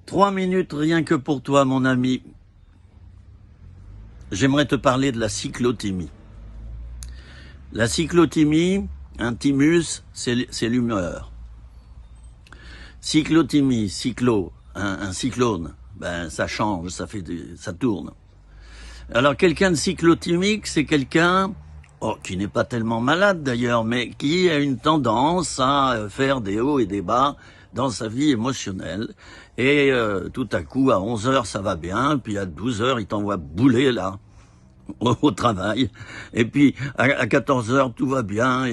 3 minutes rien que pour toi, mon ami. J'aimerais te parler de la cyclothymie. La cyclothymie, un thymus, c'est l'humeur. Cyclothymie, un cyclone, ben ça change, ça tourne. Alors quelqu'un de cyclothymique, c'est quelqu'un qui n'est pas tellement malade d'ailleurs, mais qui a une tendance à faire des hauts et des bas dans sa vie émotionnelle. Et tout à coup, à 11 heures, ça va bien, puis à 12 heures, il t'envoie bouler là, au travail. Et puis, à 14 heures, tout va bien,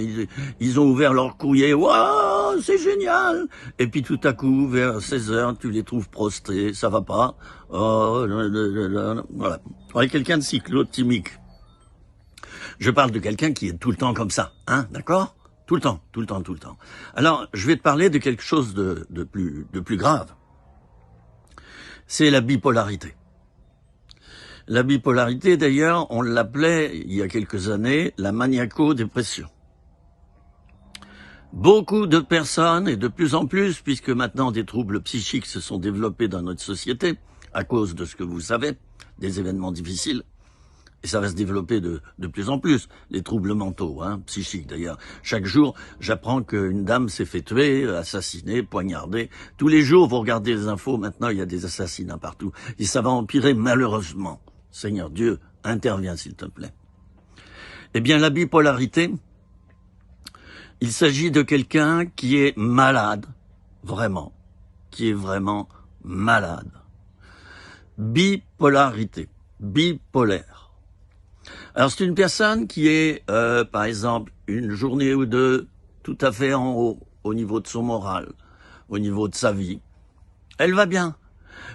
ils ont ouvert leur courrier, waouh, c'est génial. Et puis tout à coup, vers 16 heures, tu les trouves prostrés, ça va pas. Oh, voilà. On quelqu'un de cyclothymique. Je parle de quelqu'un qui est tout le temps comme ça, hein, d'accord? Tout le temps. Alors, je vais te parler de quelque chose de plus grave. C'est la bipolarité. La bipolarité, d'ailleurs, on l'appelait, il y a quelques années, la maniaco-dépression. Beaucoup de personnes, et de plus en plus, puisque maintenant des troubles psychiques se sont développés dans notre société, à cause de ce que vous savez, des événements difficiles, et ça va se développer de plus en plus, les troubles mentaux, psychiques d'ailleurs. Chaque jour, j'apprends qu'une dame s'est fait tuer, assassinée, poignardée. Tous les jours, vous regardez les infos, maintenant il y a des assassinats partout. Et ça va empirer malheureusement. Seigneur Dieu, interviens s'il te plaît. Eh bien, la bipolarité, il s'agit de quelqu'un qui est malade, vraiment, qui est vraiment malade. Bipolarité, bipolaire. Alors c'est une personne qui est, par exemple, une journée ou deux, tout à fait en haut, au niveau de son moral, au niveau de sa vie. Elle va bien,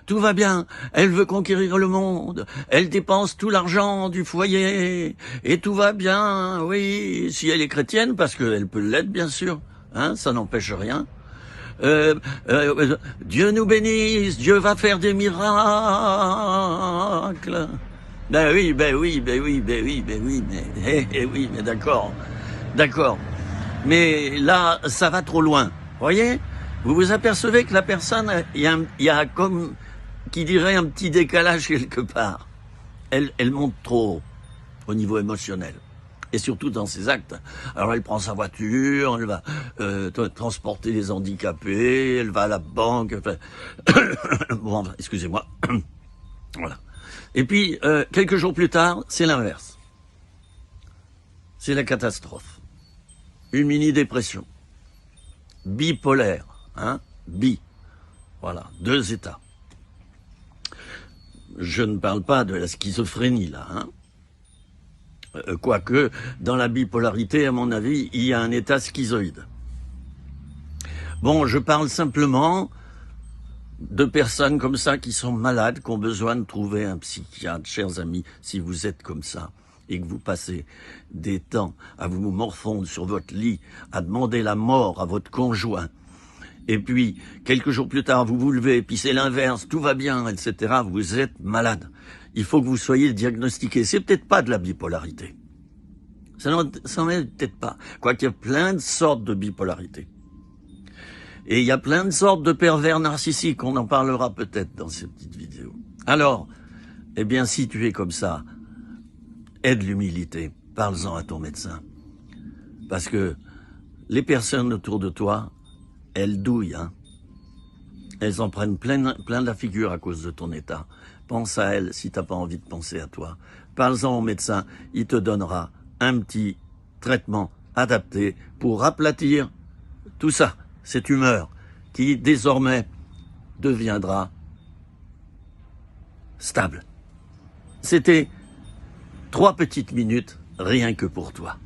tout va bien, elle veut conquérir le monde, elle dépense tout l'argent du foyer, et tout va bien, oui, si elle est chrétienne, parce qu'elle peut l'être bien sûr, ça n'empêche rien. Dieu nous bénisse, Dieu va faire des miracles. Ben oui, mais d'accord. Mais là, ça va trop loin. Voyez? Vous vous apercevez que la personne, il y a comme, qui dirait un petit décalage quelque part. Elle monte trop haut, au niveau émotionnel. Et surtout dans ses actes. Alors elle prend sa voiture, elle va transporter les handicapés, elle va à la banque. Bon, excusez-moi. Voilà. Et puis, quelques jours plus tard, c'est l'inverse. C'est la catastrophe. Une mini-dépression. Bipolaire. Voilà, 2 états. Je ne parle pas de la schizophrénie, là. Quoique, dans la bipolarité, à mon avis, il y a un état schizoïde. Bon, je parle simplement de personnes comme ça qui sont malades, qui ont besoin de trouver un psychiatre. Chers amis, si vous êtes comme ça et que vous passez des temps à vous morfondre sur votre lit, à demander la mort à votre conjoint, et puis quelques jours plus tard vous vous levez, et puis c'est l'inverse, tout va bien, etc., vous êtes malade. Il faut que vous soyez diagnostiqué. C'est peut-être pas de la bipolarité. Ça n'en est peut-être pas. Quoiqu'il y a plein de sortes de bipolarité. Et il y a plein de sortes de pervers narcissiques, on en parlera peut-être dans cette petite vidéo. Alors, eh bien, si tu es comme ça, aide l'humilité, parle-en à ton médecin. Parce que les personnes autour de toi, elles douillent, Elles en prennent plein la figure à cause de ton état. Pense à elles si t'as pas envie de penser à toi. Parle-en au médecin, il te donnera un petit traitement adapté pour aplatir tout ça. Cette humeur qui désormais deviendra stable. C'était 3 petites minutes rien que pour toi.